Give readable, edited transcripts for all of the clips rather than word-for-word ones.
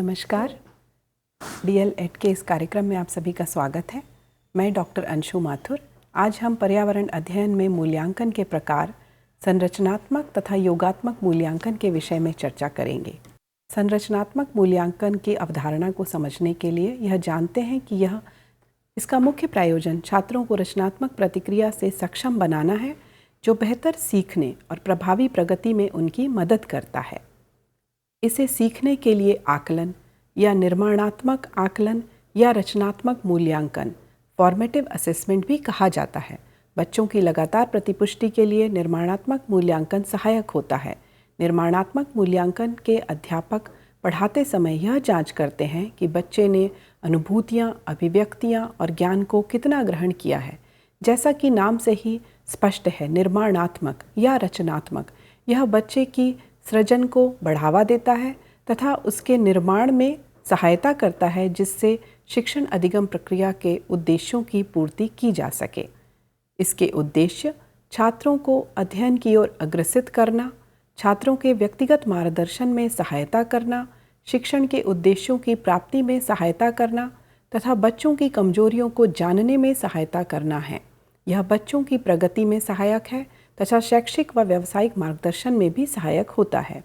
नमस्कार। DL-ED के इस कार्यक्रम में आप सभी का स्वागत है। मैं डॉक्टर अंशु माथुर। आज हम पर्यावरण अध्ययन में मूल्यांकन के प्रकार, संरचनात्मक तथा योगात्मक मूल्यांकन के विषय में चर्चा करेंगे। संरचनात्मक मूल्यांकन की अवधारणा को समझने के लिए यह जानते हैं कि इसका मुख्य प्रयोजन छात्रों को रचनात्मक प्रतिक्रिया से सक्षम बनाना है, जो बेहतर सीखने और प्रभावी प्रगति में उनकी मदद करता है। इसे सीखने के लिए आकलन या निर्माणात्मक आकलन या रचनात्मक मूल्यांकन, फॉर्मेटिव असेसमेंट भी कहा जाता है। बच्चों की लगातार प्रतिपुष्टि के लिए निर्माणात्मक मूल्यांकन सहायक होता है। निर्माणात्मक मूल्यांकन के अध्यापक पढ़ाते समय यह जांच करते हैं कि बच्चे ने अनुभूतियाँ, अभिव्यक्तियाँ और ज्ञान को कितना ग्रहण किया है। जैसा कि नाम से ही स्पष्ट है, निर्माणात्मक या रचनात्मक, यह बच्चे की सृजन को बढ़ावा देता है तथा उसके निर्माण में सहायता करता है, जिससे शिक्षण अधिगम प्रक्रिया के उद्देश्यों की पूर्ति की जा सके। इसके उद्देश्य छात्रों को अध्ययन की ओर अग्रसित करना, छात्रों के व्यक्तिगत मार्गदर्शन में सहायता करना, शिक्षण के उद्देश्यों की प्राप्ति में सहायता करना तथा बच्चों की कमजोरियों को जानने में सहायता करना है। यह बच्चों की प्रगति में सहायक है तथा शैक्षिक व व्यावसायिक मार्गदर्शन में भी सहायक होता है।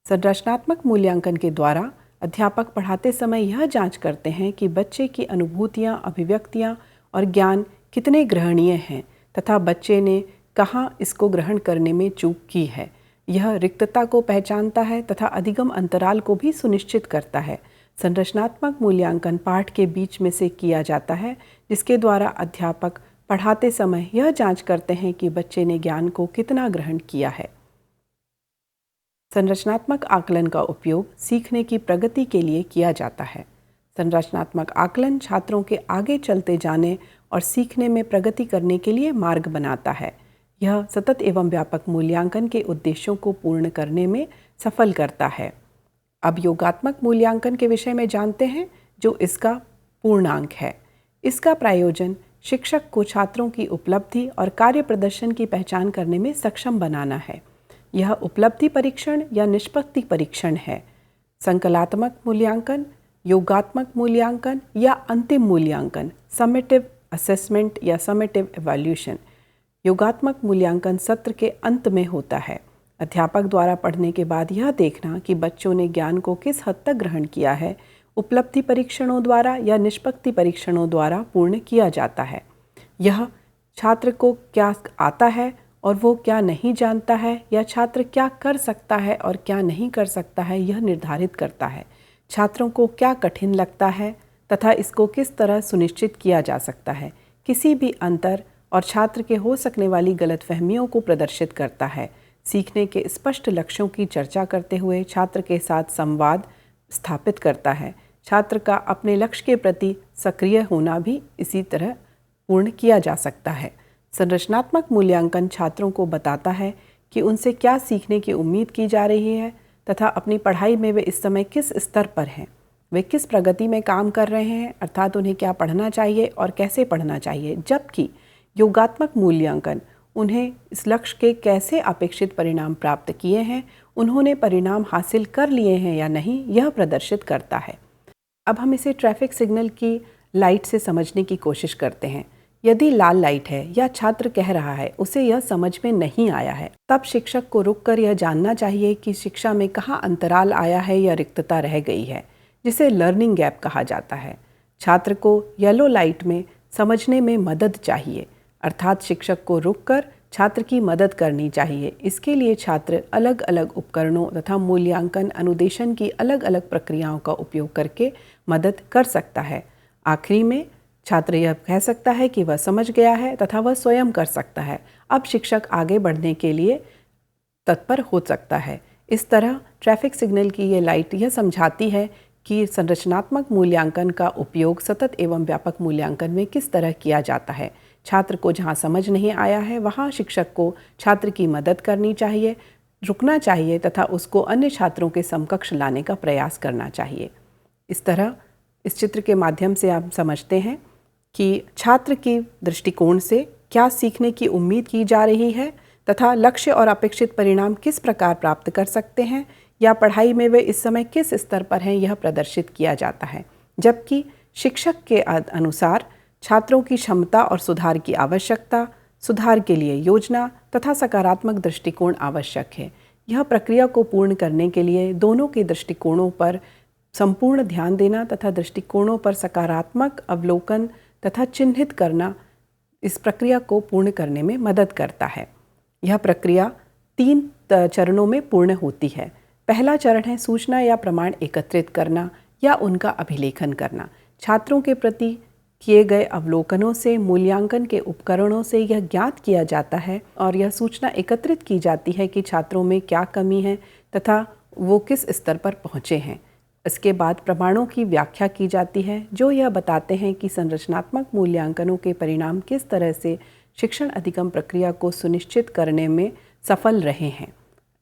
संरचनात्मक मूल्यांकन के द्वारा अध्यापक पढ़ाते समय यह जांच करते हैं कि बच्चे की अनुभूतियाँ, अभिव्यक्तियाँ और ज्ञान कितने ग्रहणीय हैं तथा बच्चे ने कहाँ इसको ग्रहण करने में चूक की है। यह रिक्तता को पहचानता है तथा अधिगम अंतराल को भी सुनिश्चित करता है। संरचनात्मक मूल्यांकन पाठ के बीच में से किया जाता है, जिसके द्वारा अध्यापक पढ़ाते समय यह जांच करते हैं कि बच्चे ने ज्ञान को कितना ग्रहण किया है। संरचनात्मक आकलन का उपयोग सीखने की प्रगति के लिए किया जाता है। संरचनात्मक आकलन छात्रों के आगे चलते जाने और सीखने में प्रगति करने के लिए मार्ग बनाता है। यह सतत एवं व्यापक मूल्यांकन के उद्देश्यों को पूर्ण करने में सफल करता है। अब योगात्मक मूल्यांकन के विषय में जानते हैं, जो इसका पूर्णांक है। इसका प्रयोजन शिक्षक को छात्रों की उपलब्धि और कार्य प्रदर्शन की पहचान करने में सक्षम बनाना है। यह उपलब्धि परीक्षण या निष्पत्ति परीक्षण है। संकलात्मक मूल्यांकन, योगात्मक मूल्यांकन या अंतिम मूल्यांकन, समेटिव असेसमेंट या समेटिव इवैल्यूएशन, योगात्मक मूल्यांकन सत्र के अंत में होता है। अध्यापक द्वारा पढ़ने के बाद यह देखना कि बच्चों ने ज्ञान को किस हद तक ग्रहण किया है, उपलब्धि परीक्षणों द्वारा या निष्पत्ति परीक्षणों द्वारा पूर्ण किया जाता है। यह छात्र को क्या आता है और वो क्या नहीं जानता है, या छात्र क्या कर सकता है और क्या नहीं कर सकता है, यह निर्धारित करता है। छात्रों को क्या कठिन लगता है तथा इसको किस तरह सुनिश्चित किया जा सकता है। किसी भी अंतर और छात्र के हो सकने वाली गलतफहमियों को प्रदर्शित करता है। सीखने के स्पष्ट लक्ष्यों की चर्चा करते हुए छात्र के साथ संवाद स्थापित करता है। छात्र का अपने लक्ष्य के प्रति सक्रिय होना भी इसी तरह पूर्ण किया जा सकता है। संरचनात्मक मूल्यांकन छात्रों को बताता है कि उनसे क्या सीखने की उम्मीद की जा रही है तथा अपनी पढ़ाई में वे इस समय किस स्तर पर हैं, वे किस प्रगति में काम कर रहे हैं, अर्थात उन्हें क्या पढ़ना चाहिए और कैसे पढ़ना चाहिए। जबकि योगात्मक मूल्यांकन उन्हें इस लक्ष्य के कैसे अपेक्षित परिणाम प्राप्त किए हैं, उन्होंने परिणाम हासिल कर लिए हैं या नहीं, यह प्रदर्शित करता है। अब हम इसे ट्रैफिक सिग्नल की लाइट से समझने की कोशिश करते हैं। यदि लाल लाइट है या छात्र कह रहा है उसे यह समझ में नहीं आया है, तब शिक्षक को रुककर यह जानना चाहिए कि शिक्षा में कहाँ अंतराल आया है या रिक्तता रह गई है, जिसे लर्निंग गैप कहा जाता है। छात्र को येलो लाइट में समझने में मदद चाहिए, अर्थात शिक्षक को रुककर छात्र की मदद करनी चाहिए। इसके लिए छात्र अलग अलग उपकरणों तथा मूल्यांकन अनुदेशन की अलग अलग प्रक्रियाओं का उपयोग करके मदद कर सकता है। आखिरी में छात्र यह कह सकता है कि वह समझ गया है तथा वह स्वयं कर सकता है। अब शिक्षक आगे बढ़ने के लिए तत्पर हो सकता है। इस तरह ट्रैफिक सिग्नल की ये लाइट यह समझाती है कि संरचनात्मक मूल्यांकन का उपयोग सतत एवं व्यापक मूल्यांकन में किस तरह किया जाता है। छात्र को जहाँ समझ नहीं आया है, वहाँ शिक्षक को छात्र की मदद करनी चाहिए, रुकना चाहिए तथा उसको अन्य छात्रों के समकक्ष लाने का प्रयास करना चाहिए। इस तरह इस चित्र के माध्यम से आप समझते हैं कि छात्र की दृष्टिकोण से क्या सीखने की उम्मीद की जा रही है तथा लक्ष्य और अपेक्षित परिणाम किस प्रकार प्राप्त कर सकते हैं, या पढ़ाई में वे इस समय किस स्तर पर हैं यह प्रदर्शित किया जाता है, जबकि शिक्षक के अनुसार छात्रों की क्षमता और सुधार की आवश्यकता, सुधार के लिए योजना तथा सकारात्मक दृष्टिकोण आवश्यक है। यह प्रक्रिया को पूर्ण करने के लिए दोनों के दृष्टिकोणों पर संपूर्ण ध्यान देना तथा दृष्टिकोणों पर सकारात्मक अवलोकन तथा चिन्हित करना इस प्रक्रिया को पूर्ण करने में मदद करता है। यह प्रक्रिया 3 चरणों में पूर्ण होती है। पहला चरण है सूचना या प्रमाण एकत्रित करना या उनका अभिलेखन करना। छात्रों के प्रति किए गए अवलोकनों से, मूल्यांकन के उपकरणों से यह ज्ञात किया जाता है और यह सूचना एकत्रित की जाती है कि छात्रों में क्या कमी है तथा वो किस स्तर पर पहुँचे हैं। इसके बाद प्रमाणों की व्याख्या की जाती है जो यह बताते हैं कि संरचनात्मक मूल्यांकनों के परिणाम किस तरह से शिक्षण अधिगम प्रक्रिया को सुनिश्चित करने में सफल रहे हैं।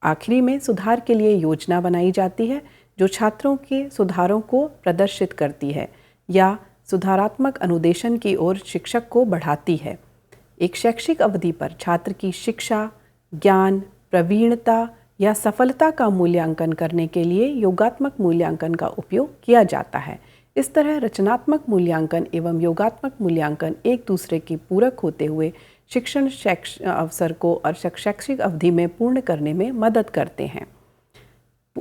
आखिरी में सुधार के लिए योजना बनाई जाती है जो छात्रों के सुधारों को प्रदर्शित करती है या सुधारात्मक अनुदेशन की ओर शिक्षक को बढ़ाती है। एक शैक्षिक अवधि पर छात्र की शिक्षा, ज्ञान, प्रवीणता या सफलता का मूल्यांकन करने के लिए योगात्मक मूल्यांकन का उपयोग किया जाता है। इस तरह रचनात्मक मूल्यांकन एवं योगात्मक मूल्यांकन एक दूसरे के पूरक होते हुए शिक्षण अवसर को और शैक्षिक अवधि में पूर्ण करने में मदद करते हैं।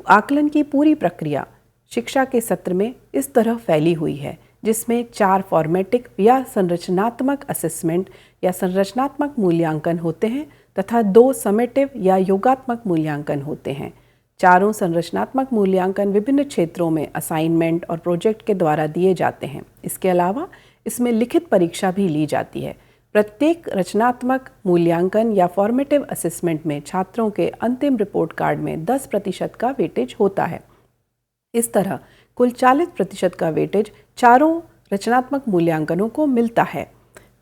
आकलन की पूरी प्रक्रिया शिक्षा के सत्र में इस तरह फैली हुई है, जिसमें 4 फॉर्मेटिक या संरचनात्मक असेसमेंट या संरचनात्मक मूल्यांकन होते हैं तथा 2 समेटिव या योगात्मक मूल्यांकन होते हैं। चारों संरचनात्मक मूल्यांकन विभिन्न क्षेत्रों में असाइनमेंट और प्रोजेक्ट के द्वारा दिए जाते हैं। इसके अलावा इसमें लिखित परीक्षा भी ली जाती है। प्रत्येक रचनात्मक मूल्यांकन या फॉर्मेटिव असेसमेंट में छात्रों के अंतिम रिपोर्ट कार्ड में 10% का वेटेज होता है। इस तरह कुल 40% का वेटेज चारों रचनात्मक मूल्यांकनों को मिलता है।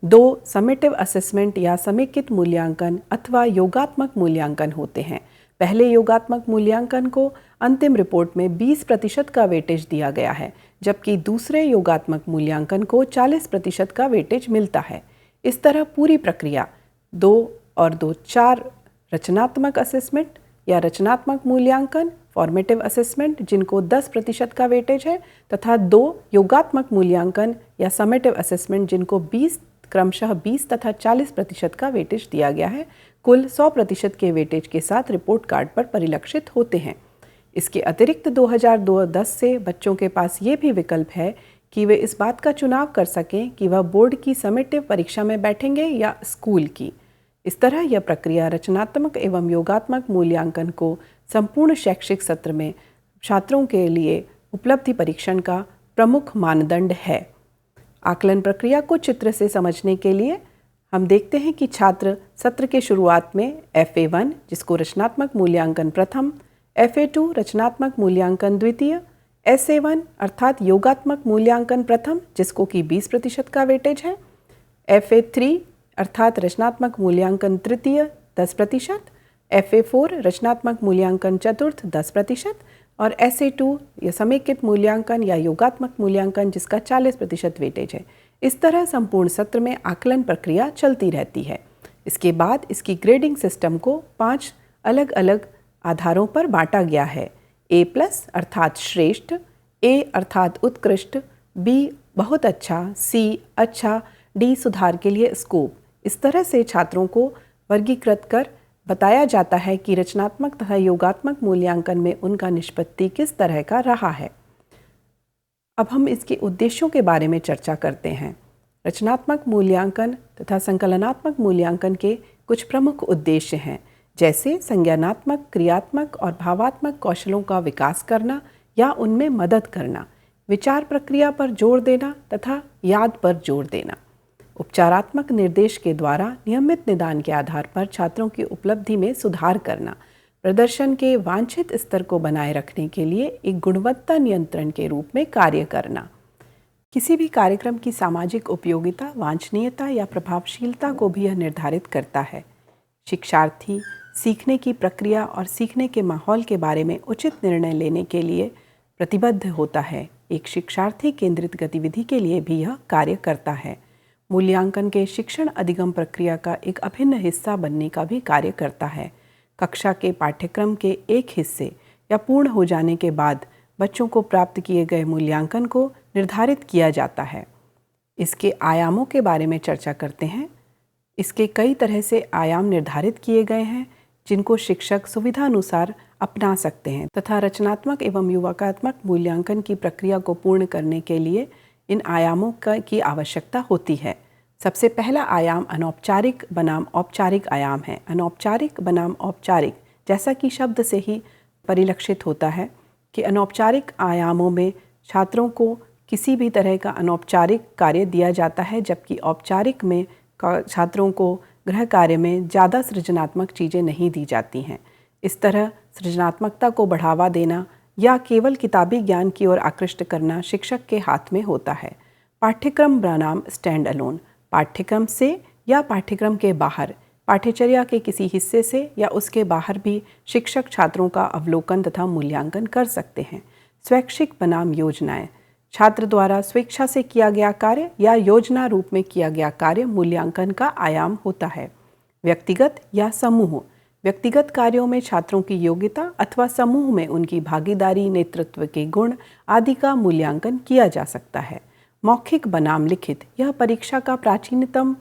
2 समेटिव असेसमेंट या समेकित मूल्यांकन अथवा योगात्मक मूल्यांकन होते हैं। पहले योगात्मक मूल्यांकन को अंतिम रिपोर्ट में 20% का वेटेज दिया गया है, जबकि दूसरे योगात्मक मूल्यांकन को 40% का वेटेज मिलता है। इस तरह पूरी प्रक्रिया 2 और 2 4 रचनात्मक असेसमेंट या रचनात्मक मूल्यांकन, फॉर्मेटिव असेसमेंट जिनको 10% का वेटेज है तथा 2 योगात्मक मूल्यांकन या समेटिव असेसमेंट जिनको क्रमशः 20 तथा 40% का वेटेज दिया गया है, कुल 100% के वेटेज के साथ रिपोर्ट कार्ड पर परिलक्षित होते हैं। इसके अतिरिक्त 2010 से बच्चों के पास ये भी विकल्प है कि वे इस बात का चुनाव कर सकें कि वह बोर्ड की समेटिव परीक्षा में बैठेंगे या स्कूल की। इस तरह यह प्रक्रिया रचनात्मक एवं योगात्मक मूल्यांकन को संपूर्ण शैक्षिक सत्र में छात्रों के लिए उपलब्धि परीक्षण का प्रमुख मानदंड है। आकलन प्रक्रिया को चित्र से समझने के लिए हम देखते हैं कि छात्र सत्र के शुरुआत में FA1 जिसको रचनात्मक मूल्यांकन प्रथम, FA2 रचनात्मक मूल्यांकन द्वितीय, SA1 अर्थात योगात्मक मूल्यांकन प्रथम जिसको कि 20% का वेटेज है, FA3 अर्थात रचनात्मक मूल्यांकन तृतीय 10%, FA4 रचनात्मक मूल्यांकन चतुर्थ 10% और SA2 या समेकित मूल्यांकन या योगात्मक मूल्यांकन जिसका 40% वेटेज है। इस तरह संपूर्ण सत्र में आकलन प्रक्रिया चलती रहती है। इसके बाद इसकी ग्रेडिंग सिस्टम को 5 अलग अलग आधारों पर बांटा गया है। A+ अर्थात श्रेष्ठ, A अर्थात उत्कृष्ट, B बहुत अच्छा, C अच्छा, D सुधार के लिए स्कोप। इस तरह से छात्रों को वर्गीकृत कर बताया जाता है कि रचनात्मक तथा योगात्मक मूल्यांकन में उनका निष्पत्ति किस तरह का रहा है। अब हम इसके उद्देश्यों के बारे में चर्चा करते हैं। रचनात्मक मूल्यांकन तथा संकलनात्मक मूल्यांकन के कुछ प्रमुख उद्देश्य हैं, जैसे संज्ञानात्मक, क्रियात्मक और भावात्मक कौशलों का विकास करना या उनमें मदद करना, विचार प्रक्रिया पर जोर देना तथा याद पर जोर देना। उपचारात्मक निर्देश के द्वारा नियमित निदान के आधार पर छात्रों की उपलब्धि में सुधार करना, प्रदर्शन के वांछित स्तर को बनाए रखने के लिए एक गुणवत्ता नियंत्रण के रूप में कार्य करना। किसी भी कार्यक्रम की सामाजिक उपयोगिता, वांछनीयता या प्रभावशीलता को भी यह निर्धारित करता है। शिक्षार्थी सीखने की प्रक्रिया और सीखने के माहौल के बारे में उचित निर्णय लेने के लिए प्रतिबद्ध होता है। एक शिक्षार्थी केंद्रित गतिविधि के लिए भी यह कार्य करता है। मूल्यांकन के शिक्षण अधिगम प्रक्रिया का एक अभिन्न हिस्सा बनने का भी कार्य करता है। कक्षा के पाठ्यक्रम के एक हिस्से या पूर्ण हो जाने के बाद बच्चों को प्राप्त किए गए मूल्यांकन को निर्धारित किया जाता है। इसके आयामों के बारे में चर्चा करते हैं। इसके कई तरह से आयाम निर्धारित किए गए हैं जिनको शिक्षक सुविधानुसार अपना सकते हैं तथा रचनात्मक एवं युवात्मक मूल्यांकन की प्रक्रिया को पूर्ण करने के लिए इन आयामों की आवश्यकता होती है। सबसे पहला आयाम अनौपचारिक बनाम औपचारिक आयाम है। अनौपचारिक बनाम औपचारिक जैसा कि शब्द से ही परिलक्षित होता है कि अनौपचारिक आयामों में छात्रों को किसी भी तरह का अनौपचारिक कार्य दिया जाता है, जबकि औपचारिक में छात्रों को गृह कार्य में ज़्यादा सृजनात्मक चीज़ें नहीं दी जाती हैं। इस तरह सृजनात्मकता को बढ़ावा देना या केवल किताबी ज्ञान की ओर आकृष्ट करना शिक्षक के हाथ में होता है। पाठ्यक्रम बनाम स्टैंड अलोन, पाठ्यक्रम से या पाठ्यक्रम के बाहर, पाठ्यचर्या के किसी हिस्से से या उसके बाहर भी शिक्षक छात्रों का अवलोकन तथा मूल्यांकन कर सकते हैं। स्वैच्छिक बनाम योजनाएं, छात्र द्वारा स्वेच्छा से किया गया कार्य या योजना रूप में किया गया कार्य मूल्यांकन का आयाम होता है। व्यक्तिगत या समूह, व्यक्तिगत कार्यों में छात्रों की योग्यता अथवा समूह में उनकी भागीदारी, नेतृत्व के गुण आदि का मूल्यांकन किया जा सकता है। मौखिक बनाम लिखित, यह परीक्षा का प्राचीनतम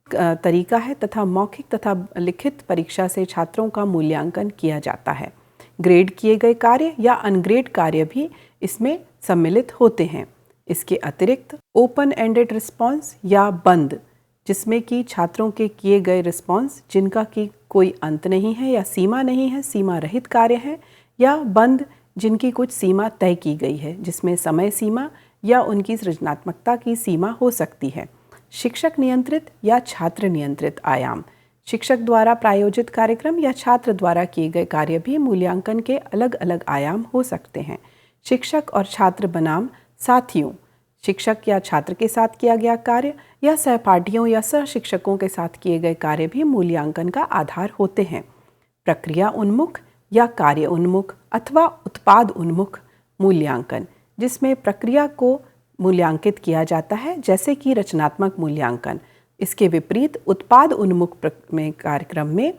तरीका है तथा मौखिक तथा लिखित परीक्षा से छात्रों का मूल्यांकन किया जाता है। ग्रेड किए गए कार्य या अनग्रेड कार्य भी इसमें सम्मिलित होते हैं। इसके अतिरिक्त ओपन एंडेड रिस्पॉन्स या बंद, जिसमें कि छात्रों के किए गए रिस्पॉन्स जिनका कि कोई अंत नहीं है या सीमा नहीं है, सीमा रहित कार्य है, या बंद जिनकी कुछ सीमा तय की गई है, जिसमें समय सीमा या उनकी सृजनात्मकता की सीमा हो सकती है। शिक्षक नियंत्रित या छात्र नियंत्रित आयाम, शिक्षक द्वारा प्रायोजित कार्यक्रम या छात्र द्वारा किए गए कार्य भी मूल्यांकन के अलग अलग आयाम हो सकते हैं। शिक्षक और छात्र बनाम साथियों, शिक्षक या छात्र के साथ किया गया कार्य या सहपाठियों या सहशिक्षकों के साथ किए गए कार्य भी मूल्यांकन का आधार होते हैं। प्रक्रिया उन्मुख या कार्य उन्मुख अथवा उत्पाद उन्मुख मूल्यांकन, जिसमें प्रक्रिया को मूल्यांकित किया जाता है, जैसे कि रचनात्मक मूल्यांकन। इसके विपरीत उत्पाद उन्मुख कार्यक्रम में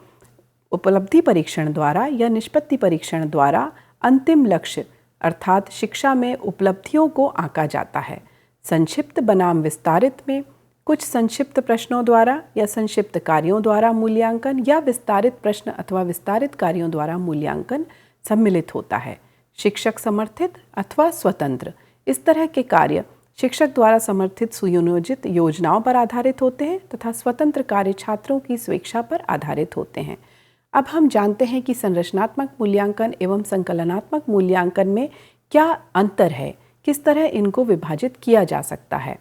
उपलब्धि परीक्षण द्वारा या निष्पत्ति परीक्षण द्वारा अंतिम लक्ष्य अर्थात शिक्षा में उपलब्धियों को आंका जाता है। संक्षिप्त बनाम विस्तारित में कुछ संक्षिप्त प्रश्नों द्वारा या संक्षिप्त कार्यों द्वारा मूल्यांकन या विस्तारित प्रश्न अथवा विस्तारित कार्यों द्वारा मूल्यांकन सम्मिलित होता है। शिक्षक समर्थित अथवा स्वतंत्र, इस तरह के कार्य शिक्षक द्वारा समर्थित सुनियोजित योजनाओं पर आधारित होते हैं तथा स्वतंत्र कार्य छात्रों की स्वेच्छा पर आधारित होते हैं। अब हम जानते हैं कि संरचनात्मक मूल्यांकन एवं संकलनात्मक मूल्यांकन में क्या अंतर है, किस तरह इनको विभाजित किया जा सकता है।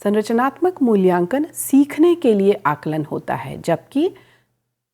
संरचनात्मक मूल्यांकन सीखने के लिए आकलन होता है, जबकि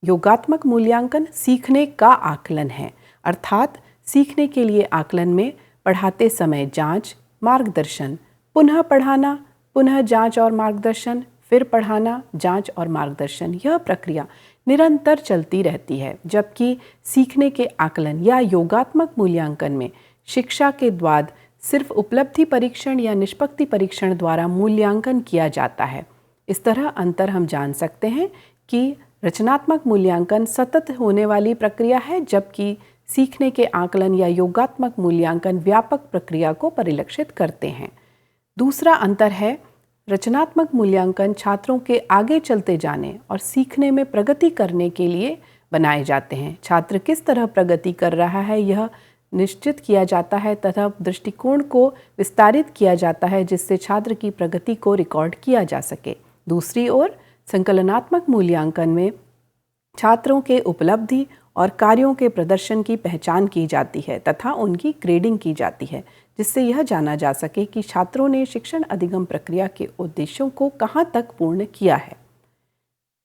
योगात्मक मूल्यांकन सीखने का आकलन है। अर्थात सीखने के लिए आकलन में पढ़ाते समय जांच, मार्गदर्शन, पुनः पढ़ाना, पुनः जांच और मार्गदर्शन, फिर पढ़ाना, जांच और मार्गदर्शन, यह प्रक्रिया निरंतर चलती रहती है। जबकि सीखने के आकलन या योगात्मक मूल्यांकन में शिक्षा के बाद सिर्फ उपलब्धि परीक्षण या निष्पत्ति परीक्षण द्वारा मूल्यांकन किया जाता है। इस तरह अंतर हम जान सकते हैं कि रचनात्मक मूल्यांकन सतत होने वाली प्रक्रिया है, जबकि सीखने के आकलन या योगात्मक मूल्यांकन व्यापक प्रक्रिया को परिलक्षित करते हैं। दूसरा अंतर है, रचनात्मक मूल्यांकन छात्रों के आगे चलते जाने और सीखने में प्रगति करने के लिए बनाए जाते हैं। छात्र किस तरह प्रगति कर रहा है यह निश्चित किया जाता है तथा दृष्टिकोण को विस्तारित किया जाता है, जिससे छात्र की प्रगति को रिकॉर्ड किया जा सके। दूसरी ओर संकलनात्मक मूल्यांकन में छात्रों के उपलब्धि और कार्यों के प्रदर्शन की पहचान की जाती है तथा उनकी ग्रेडिंग की जाती है, जिससे यह जाना जा सके कि छात्रों ने शिक्षण अधिगम प्रक्रिया के उद्देश्यों को कहाँ तक पूर्ण किया है।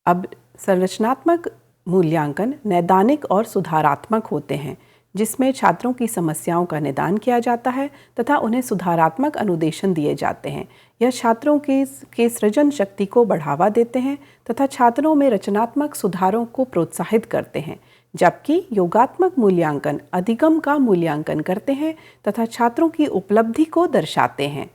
अब संरचनात्मक मूल्यांकन नैदानिक और सुधारात्मक होते हैं, जिसमें छात्रों की समस्याओं का निदान किया जाता है तथा उन्हें सुधारात्मक अनुदेशन दिए जाते हैं। यह छात्रों के सृजन शक्ति को बढ़ावा देते हैं तथा छात्रों में रचनात्मक सुधारों को प्रोत्साहित करते हैं, जबकि योगात्मक मूल्यांकन अधिगम का मूल्यांकन करते हैं तथा छात्रों की उपलब्धि को दर्शाते हैं।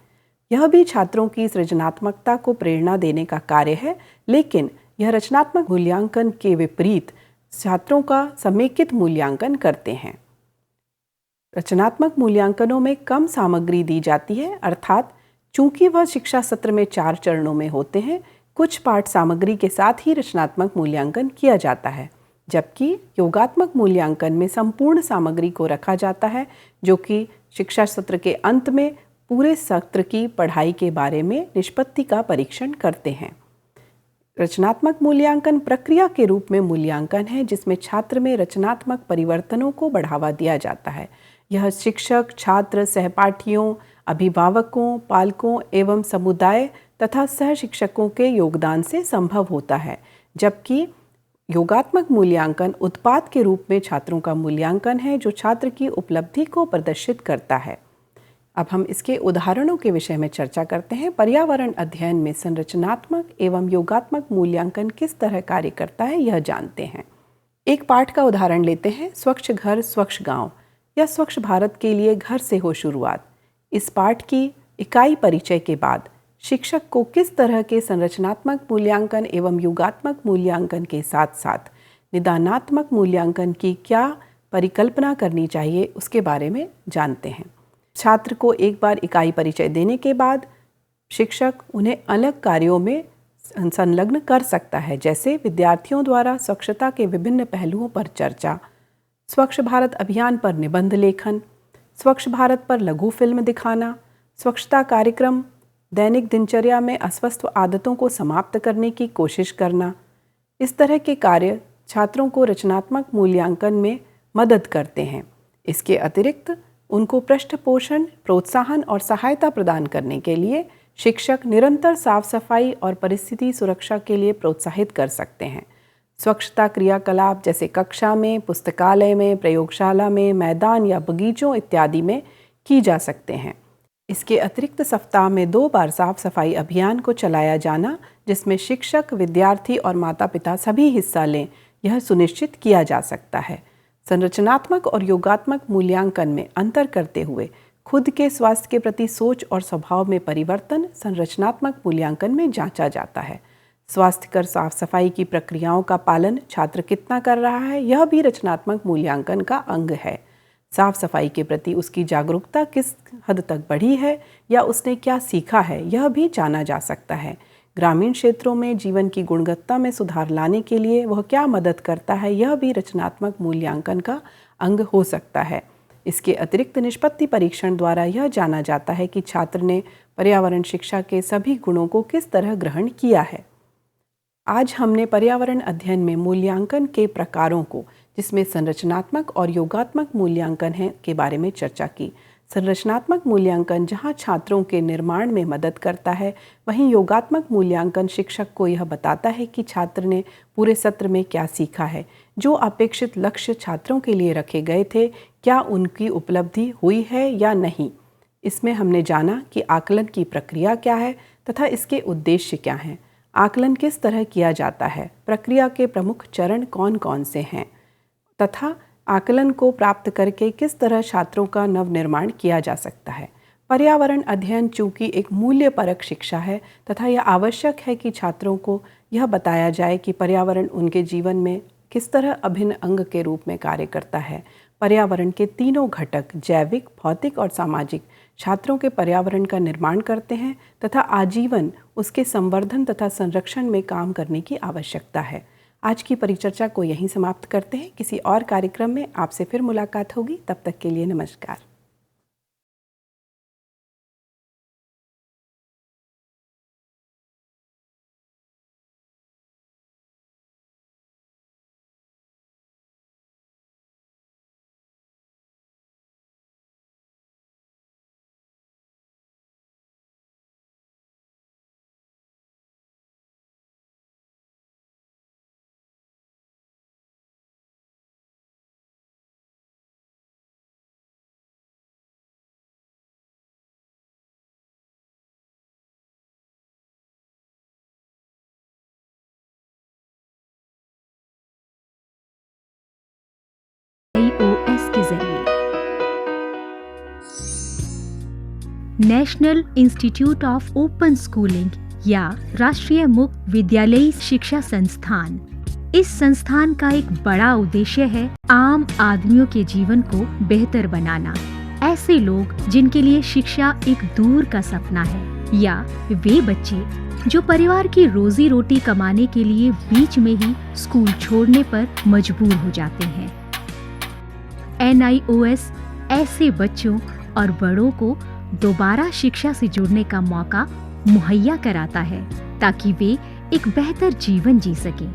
यह भी छात्रों की सृजनात्मकता को प्रेरणा देने का कार्य है, लेकिन यह रचनात्मक मूल्यांकन के विपरीत छात्रों का समेकित मूल्यांकन करते हैं। रचनात्मक मूल्यांकनों में कम सामग्री दी जाती है, अर्थात चूंकि वह शिक्षा सत्र में 4 चरणों में होते हैं, कुछ पाठ सामग्री के साथ ही रचनात्मक मूल्यांकन किया जाता है, जबकि योगात्मक मूल्यांकन में संपूर्ण सामग्री को रखा जाता है, जो कि शिक्षा सत्र के अंत में पूरे सत्र की पढ़ाई के बारे में निष्पत्ति का परीक्षण करते हैं। रचनात्मक मूल्यांकन प्रक्रिया के रूप में मूल्यांकन है जिसमें छात्र में रचनात्मक परिवर्तनों को बढ़ावा दिया जाता है। यह शिक्षक, छात्र, सहपाठियों, अभिभावकों, पालकों एवं समुदाय तथा सह शिक्षकों के योगदान से संभव होता है, जबकि योगात्मक मूल्यांकन उत्पाद के रूप में छात्रों का मूल्यांकन है जो छात्र की उपलब्धि को प्रदर्शित करता है। अब हम इसके उदाहरणों के विषय में चर्चा करते हैं। पर्यावरण अध्ययन में संरचनात्मक एवं योगात्मक मूल्यांकन किस तरह कार्य करता है, यह जानते हैं। एक पाठ का उदाहरण लेते हैं, स्वच्छ घर स्वच्छ गांव या स्वच्छ भारत के लिए घर से हो शुरुआत। इस पाठ की इकाई परिचय के बाद शिक्षक को किस तरह के संरचनात्मक मूल्यांकन एवं योगात्मक मूल्यांकन के साथ साथ निदानात्मक मूल्यांकन की क्या परिकल्पना करनी चाहिए, उसके बारे में जानते हैं। छात्र को एक बार इकाई परिचय देने के बाद शिक्षक उन्हें अलग कार्यों में संलग्न कर सकता है, जैसे विद्यार्थियों द्वारा स्वच्छता के विभिन्न पहलुओं पर चर्चा, स्वच्छ भारत अभियान पर निबंध लेखन, स्वच्छ भारत पर लघु फिल्म दिखाना, स्वच्छता कार्यक्रम, दैनिक दिनचर्या में अस्वस्थ आदतों को समाप्त करने की कोशिश करना। इस तरह के कार्य छात्रों को रचनात्मक मूल्यांकन में मदद करते हैं। इसके अतिरिक्त उनको पृष्ठपोषण, प्रोत्साहन और सहायता प्रदान करने के लिए शिक्षक निरंतर साफ सफाई और परिस्थिति सुरक्षा के लिए प्रोत्साहित कर सकते हैं। स्वच्छता क्रियाकलाप जैसे कक्षा में, पुस्तकालय में, प्रयोगशाला में, मैदान या बगीचों इत्यादि में की जा सकते हैं। इसके अतिरिक्त सप्ताह में 2 बार साफ सफाई अभियान को चलाया जाना, जिसमें शिक्षक, विद्यार्थी और माता पिता सभी हिस्सा लें, यह सुनिश्चित किया जा सकता है। संरचनात्मक और योगात्मक मूल्यांकन में अंतर करते हुए खुद के स्वास्थ्य के प्रति सोच और स्वभाव में परिवर्तन संरचनात्मक मूल्यांकन में जांचा जाता है। स्वास्थ्यकर साफ सफाई की प्रक्रियाओं का पालन छात्र कितना कर रहा है, यह भी रचनात्मक मूल्यांकन का अंग है। साफ सफाई के प्रति उसकी जागरूकता किस हद तक बढ़ी है या उसने क्या सीखा है, यह भी जाना जा सकता है। ग्रामीण क्षेत्रों में जीवन की गुणवत्ता में सुधार लाने के लिए वह क्या मदद करता है, यह भी रचनात्मक मूल्यांकन का अंग हो सकता है। इसके अतिरिक्त निष्पत्ति परीक्षण द्वारा यह जाना जाता है कि छात्र ने पर्यावरण शिक्षा के सभी गुणों को किस तरह ग्रहण किया है। आज हमने पर्यावरण अध्ययन में मूल्यांकन के प्रकारों को, जिसमें संरचनात्मक और योगात्मक मूल्यांकन है, के बारे में चर्चा की। संरचनात्मक मूल्यांकन जहां छात्रों के निर्माण में मदद करता है, वहीं योगात्मक मूल्यांकन शिक्षक को यह बताता है कि छात्र ने पूरे सत्र में क्या सीखा है, जो अपेक्षित लक्ष्य छात्रों के लिए रखे गए थे, क्या उनकी उपलब्धि हुई है या नहीं। इसमें हमने जाना कि आकलन की प्रक्रिया क्या है तथा इसके उद्देश्य क्या हैं, आकलन किस तरह किया जाता है, प्रक्रिया के प्रमुख चरण कौन कौन से हैं तथा आकलन को प्राप्त करके किस तरह छात्रों का नवनिर्माण किया जा सकता है। पर्यावरण अध्ययन चूँकि एक मूल्यपरक शिक्षा है तथा यह आवश्यक है कि छात्रों को यह बताया जाए कि पर्यावरण उनके जीवन में किस तरह अभिन्न अंग के रूप में कार्य करता है। पर्यावरण के तीनों घटक जैविक, भौतिक और सामाजिक छात्रों के पर्यावरण का निर्माण करते हैं तथा आजीवन उसके संवर्धन तथा संरक्षण में काम करने की आवश्यकता है। आज की परिचर्चा को यहीं समाप्त करते हैं। किसी और कार्यक्रम में आपसे फिर मुलाकात होगी। तब तक के लिए नमस्कार। IOS के जरिए national institute of open schooling या राष्ट्रीय मुक्त विद्यालयी शिक्षा संस्थान इस संस्थान का एक बड़ा उद्देश्य है आम आदमियों के जीवन को बेहतर बनाना। ऐसे लोग जिनके लिए शिक्षा एक दूर का सपना है, या वे बच्चे जो परिवार की रोजी रोटी कमाने के लिए बीच में ही स्कूल छोड़ने पर मजबूर हो जाते हैं। NIOS ऐसे बच्चों और बड़ों को दोबारा शिक्षा से जुड़ने का मौका मुहैया कराता है ताकि वे एक बेहतर जीवन जी सकें।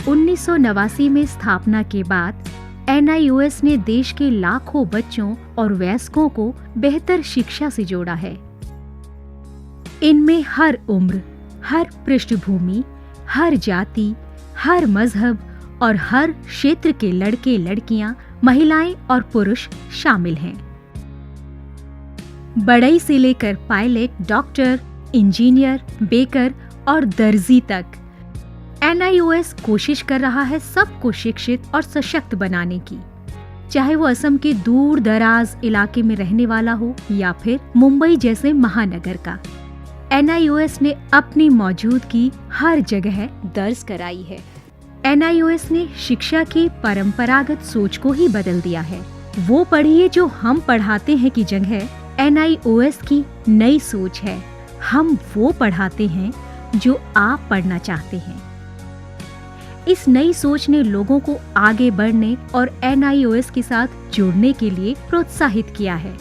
1989 में स्थापना के बाद NIOS ने देश के लाखों बच्चों और वयस्कों को बेहतर शिक्षा से जोड़ा है। इनमें हर उम्र, हर पृष्ठभूमि, हर जाति, हर मजहब और हर क्षेत्र के लड़के लड़कियां, महिलाएं और पुरुष शामिल हैं। बढ़ई से लेकर पायलट, डॉक्टर, इंजीनियर, बेकर और दर्जी तक NIOS कोशिश कर रहा है सबको शिक्षित और सशक्त बनाने की, चाहे वो असम के दूर दराज इलाके में रहने वाला हो या फिर मुंबई जैसे महानगर का। NIOS ने अपनी मौजूदगी हर जगह दर्ज कराई है। NIOS ने शिक्षा की परंपरागत सोच को ही बदल दिया है। वो पढ़िए जो हम पढ़ाते हैं की जगह NIOS की नई सोच है, हम वो पढ़ाते हैं जो आप पढ़ना चाहते हैं। इस नई सोच ने लोगों को आगे बढ़ने और NIOS के साथ जुड़ने के लिए प्रोत्साहित किया है।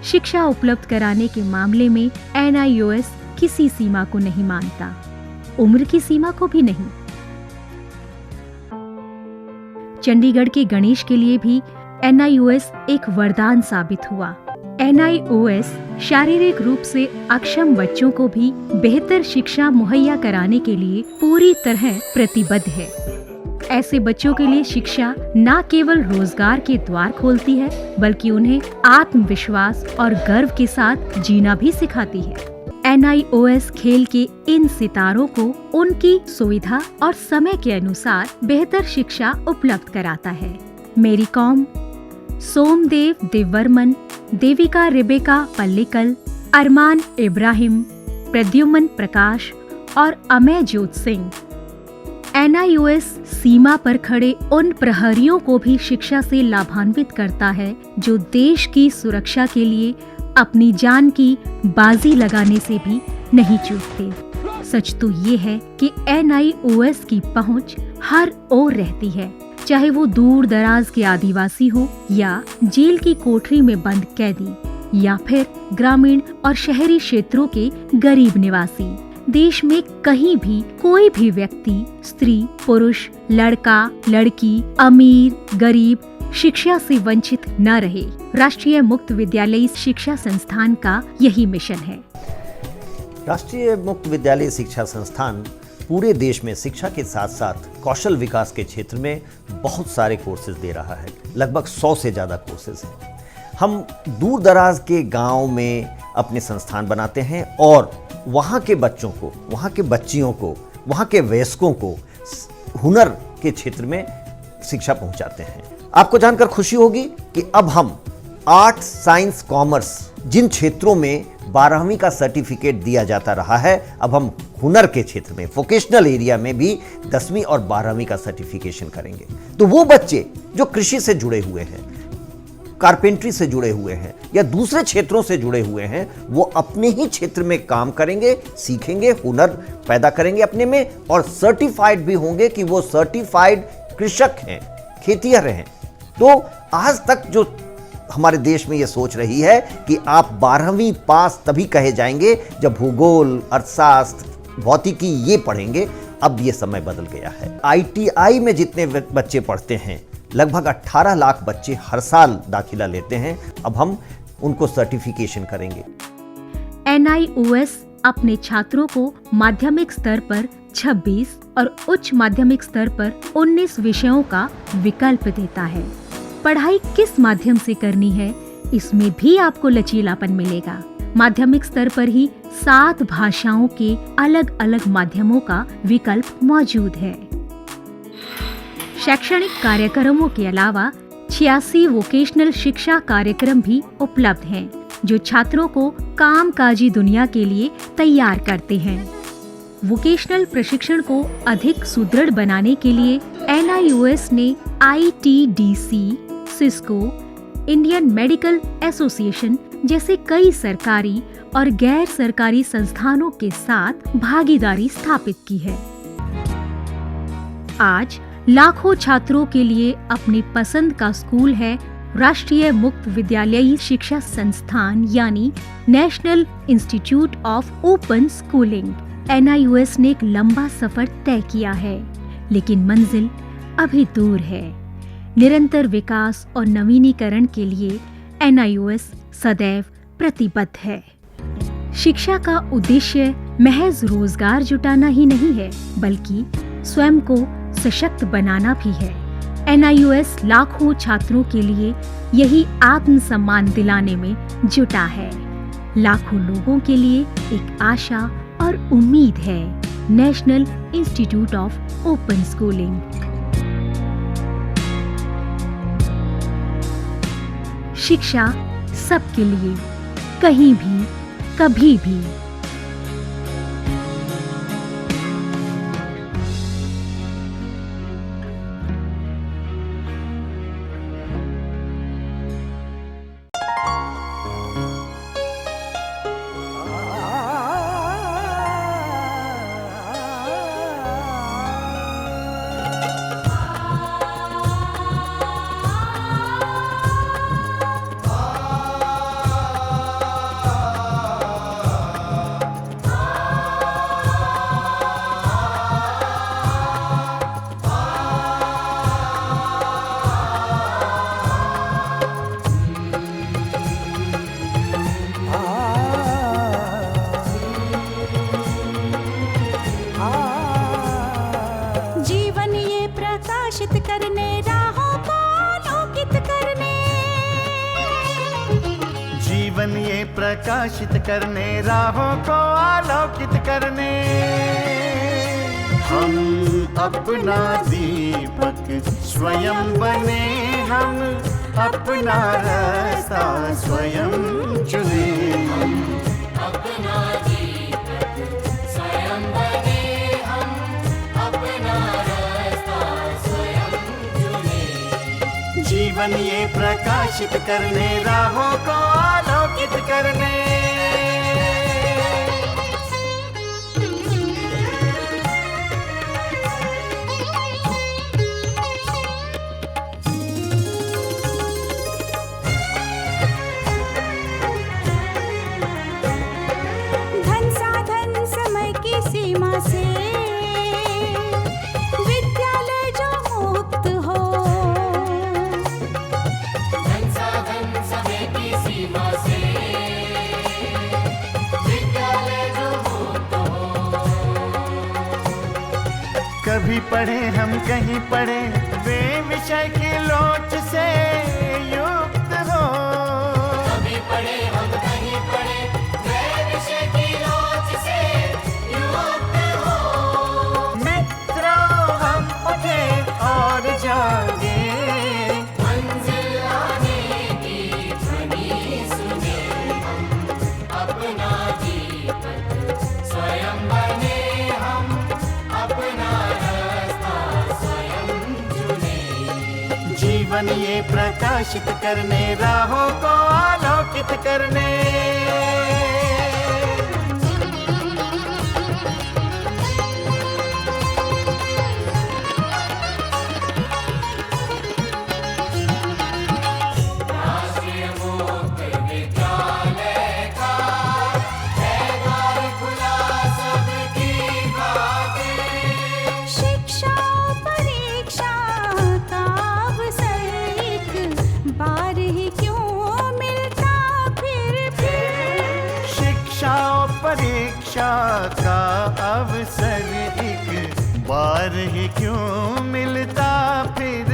शिक्षा उपलब्ध कराने के मामले में NIOS किसी सीमा को नहीं मानता, उम्र की सीमा को भी नहीं। चंडीगढ़ के गणेश के लिए भी NIOS एक वरदान साबित हुआ। NIOS शारीरिक रूप से अक्षम बच्चों को भी बेहतर शिक्षा मुहैया कराने के लिए पूरी तरह प्रतिबद्ध है। ऐसे बच्चों के लिए शिक्षा न केवल रोजगार के द्वार खोलती है, बल्कि उन्हें आत्मविश्वास और गर्व के साथ जीना भी सिखाती है। NIOS खेल के इन सितारों को उनकी सुविधा और समय के अनुसार बेहतर शिक्षा उपलब्ध कराता है। मेरी कॉम, सोमदेव देववर्मन, देविका रेबेका पल्लिकल, अरमान इब्राहिम, प्रद्युमन प्रकाश और अमयजोत सिंह। NIOS सीमा पर खड़े उन प्रहरियों को भी शिक्षा से लाभान्वित करता है जो देश की सुरक्षा के लिए अपनी जान की बाजी लगाने से भी नहीं चूकते। सच तो ये है कि NIOS की पहुंच हर ओर रहती है, चाहे वो दूर दराज के आदिवासी हो या जेल की कोठरी में बंद कैदी या फिर ग्रामीण और शहरी क्षेत्रों के गरीब निवासी। देश में कहीं भी कोई भी व्यक्ति, स्त्री, पुरुष, लड़का, लड़की, अमीर, गरीब शिक्षा से वंचित न रहे। राष्ट्रीय मुक्त विद्यालयी शिक्षा संस्थान का यही मिशन है। राष्ट्रीय मुक्त विद्यालय शिक्षा संस्थान पूरे देश में शिक्षा के साथ साथ कौशल विकास के क्षेत्र में बहुत सारे कोर्सेज दे रहा है। लगभग 100 से ज़्यादा कोर्सेज हैं। हम दूर दराज के गांव में अपने संस्थान बनाते हैं और वहाँ के बच्चों को, वहाँ के बच्चियों को, वहाँ के वयस्कों को हुनर के क्षेत्र में शिक्षा पहुँचाते हैं। आपको जानकर खुशी होगी कि अब हम आर्ट्स, साइंस, कॉमर्स जिन क्षेत्रों में 12वीं का सर्टिफिकेट दिया जाता रहा है, अब हम हुनर के क्षेत्र में, वोकेशनल एरिया में भी 10वीं और 12वीं का सर्टिफिकेशन करेंगे। तो वो बच्चे जो कृषि से जुड़े हुए हैं, कारपेंट्री से जुड़े हुए हैं या दूसरे क्षेत्रों से जुड़े हुए हैं, वो अपने ही क्षेत्र में काम करेंगे, सीखेंगे, हुनर पैदा करेंगे अपने में और सर्टिफाइड भी होंगे कि वो सर्टिफाइड कृषक हैं, खेतिहर हैं। तो आज तक जो हमारे देश में ये सोच रही है कि आप 12वीं पास तभी कहे जाएंगे जब भूगोल, अर्थशास्त्र, भौतिकी ये पढ़ेंगे, अब ये समय बदल गया है। ITI में जितने बच्चे पढ़ते हैं, लगभग 18 लाख बच्चे हर साल दाखिला लेते हैं। अब हम उनको सर्टिफिकेशन करेंगे। NIOS अपने छात्रों को माध्यमिक स्तर पर 26 और उच्च माध्यमिक स्तर पर 19 विषयों का विकल्प देता है। पढ़ाई किस माध्यम से करनी है, इसमें भी आपको लचीलापन मिलेगा। माध्यमिक स्तर पर ही 7 भाषाओं के अलग अलग माध्यमों का विकल्प मौजूद है। शैक्षणिक कार्यक्रमों के अलावा 86 वोकेशनल शिक्षा कार्यक्रम भी उपलब्ध हैं, जो छात्रों को कामकाजी दुनिया के लिए तैयार करते हैं। वोकेशनल प्रशिक्षण को अधिक सुदृढ़ बनाने के लिए NIOS ने ITDC, Cisco, Indian medical association जैसे कई सरकारी और गैर सरकारी संस्थानों के साथ भागीदारी स्थापित की है। आज लाखों छात्रों के लिए अपनी पसंद का स्कूल है राष्ट्रीय मुक्त विद्यालयी शिक्षा संस्थान यानी national institute of open schooling. NIOS ने एक लंबा सफर तय किया है, लेकिन मंजिल अभी दूर है। निरंतर विकास और नवीनीकरण के लिए NIOS सदैव प्रतिबद्ध है। शिक्षा का उद्देश्य महज रोजगार जुटाना ही नहीं है, बल्कि स्वयं को सशक्त बनाना भी है। NIOS लाखों छात्रों के लिए यही आत्मसम्मान दिलाने में जुटा है। लाखों लोगों के लिए एक आशा और उम्मीद है। National institute of open schooling. शिक्षा सबके लिए, कहीं भी, कभी भी। जीवन ये प्रकाशित करने, राहों को आलोकित करने, हम अपना दीपक स्वयं बने, हम अपना रास्ता स्वयं चुने। हम अपना दीपक स्वयं बने, हम अपना रास्ता स्वयं चुने। जीवन ये प्रकाशित करने, राहों को आलोकित करने। धन साधन समय की सीमा से विद्यालय जो मुक्त हो, धन साधन समय की सीमा से विद्यालय जो मुक्त हो। कभी पढ़े हम कहीं पढ़े, वे विषय की लोच से युक्त हो। कभी पढ़े हम कहीं पढ़े, वे विषय की लोच से युक्त हो। मित्रों हम उठे और जागे, मंजिल आने की ध्वनि सुने। हम अपना दीपक स्वयं बने, हम अपना रास्ता स्वयं चुने। जीवन ये प्रकाशित करने, राहों को आलोकित करने। राष्ट्रीय मुक्त विद्यालय का है द्वार खुला सबकी बातें। शिक्षा परीक्षा का अवसर एक बार ही क्यों मिलता फिर। शिक्षा और परीक्षा का अवसर एक बार ही क्यों मिलता फिर।